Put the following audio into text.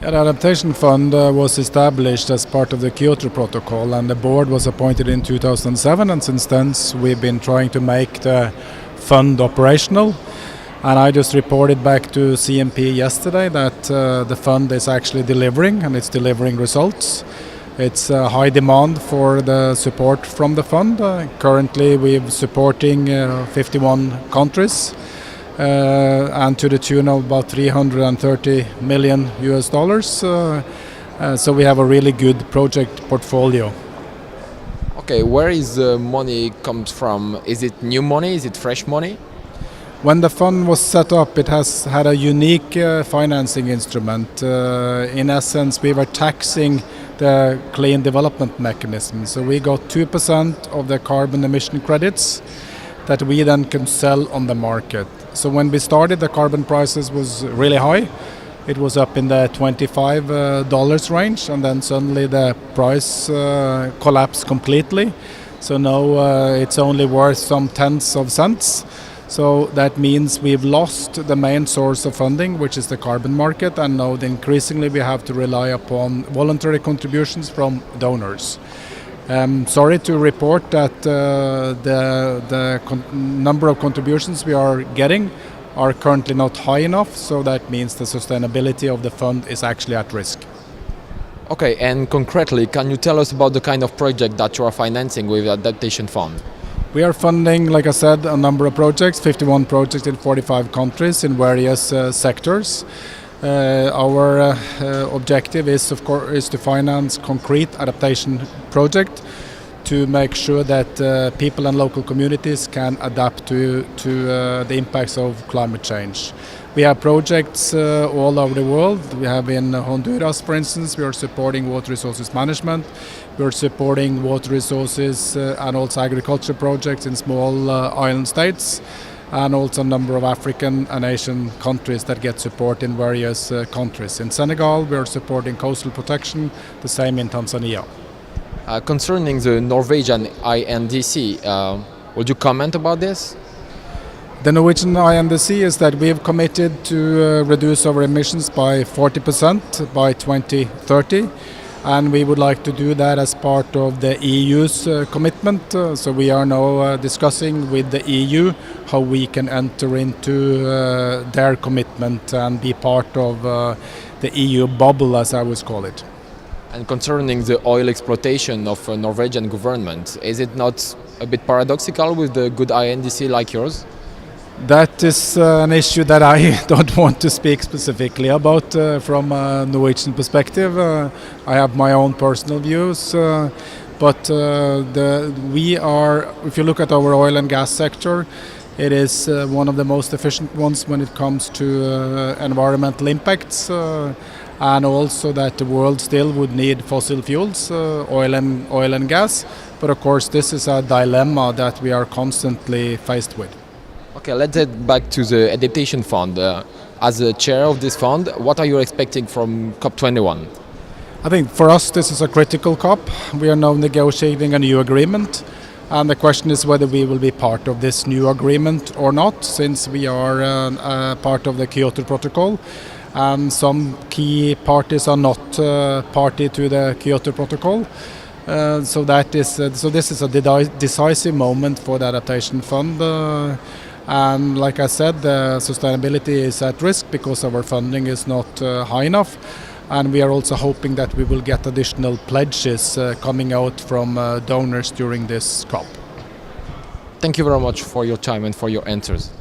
The Adaptation Fund was established as part of the Kyoto Protocol, and the board was appointed in 2007, and since then we've been trying to make the fund operational. And I just reported back to CMP yesterday that the fund is actually delivering, and it's delivering results. It's high demand for the support from the fund. Currently we're supporting 51 countries. And to the tune of about $330 million US. So we have a really good project portfolio. Okay, where is the money comes from? Is it new money? Is it fresh money? When the fund was set up, it has had a unique financing instrument. In essence, we were taxing the clean development mechanism. So we got 2% of the carbon emission credits that we then can sell on the market. So when we started, the carbon prices was really high. It was up in the $25 range, and then suddenly the price collapsed completely. So now it's only worth some tens of cents. So that means we've lost the main source of funding, which is the carbon market, and now increasingly we have to rely upon voluntary contributions from donors. Sorry to report that the number of contributions we are getting are currently not high enough, so that means the sustainability of the fund is actually at risk. Okay, and concretely, can you tell us about the kind of project that you are financing with the Adaptation Fund? We are funding, like I said, a number of projects, 51 projects in 45 countries in various sectors. Our objective is, of course, is to finance concrete adaptation project to make sure that people and local communities can adapt to the impacts of climate change. We have projects all over the world. We have in Honduras, for instance, we are supporting water resources management. We are supporting water resources and also agriculture projects in small island states, and also a number of African and Asian countries that get support in various countries. In Senegal, we are supporting coastal protection, the same in Tanzania. Concerning the Norwegian indc, would you comment about this? The Norwegian indc is that we have committed to reduce our emissions by 40% by 2030. And we would like to do that as part of the EU's commitment. So we are now discussing with the EU how we can enter into their commitment and be part of the EU bubble, as I would call it. And concerning the oil exploitation of Norwegian government, is it not a bit paradoxical with the good INDC like yours? That is an issue that I don't want to speak specifically about from a Norwegian perspective. I have my own personal views, but we are, if you look at our oil and gas sector, it is one of the most efficient ones when it comes to environmental impacts, and also that the world still would need fossil fuels, oil and gas. But of course, this is a dilemma that we are constantly faced with. Okay, let's get back to the Adaptation Fund. As the chair of this fund, what are you expecting from COP21? I think for us this is a critical COP. We are now negotiating a new agreement, and the question is whether we will be part of this new agreement or not, since we are part of the Kyoto Protocol, and some key parties are not party to the Kyoto Protocol. So this is a decisive moment for the Adaptation Fund. And like I said, the sustainability is at risk because our funding is not high enough. And we are also hoping that we will get additional pledges coming out from donors during this COP. Thank you very much for your time and for your answers.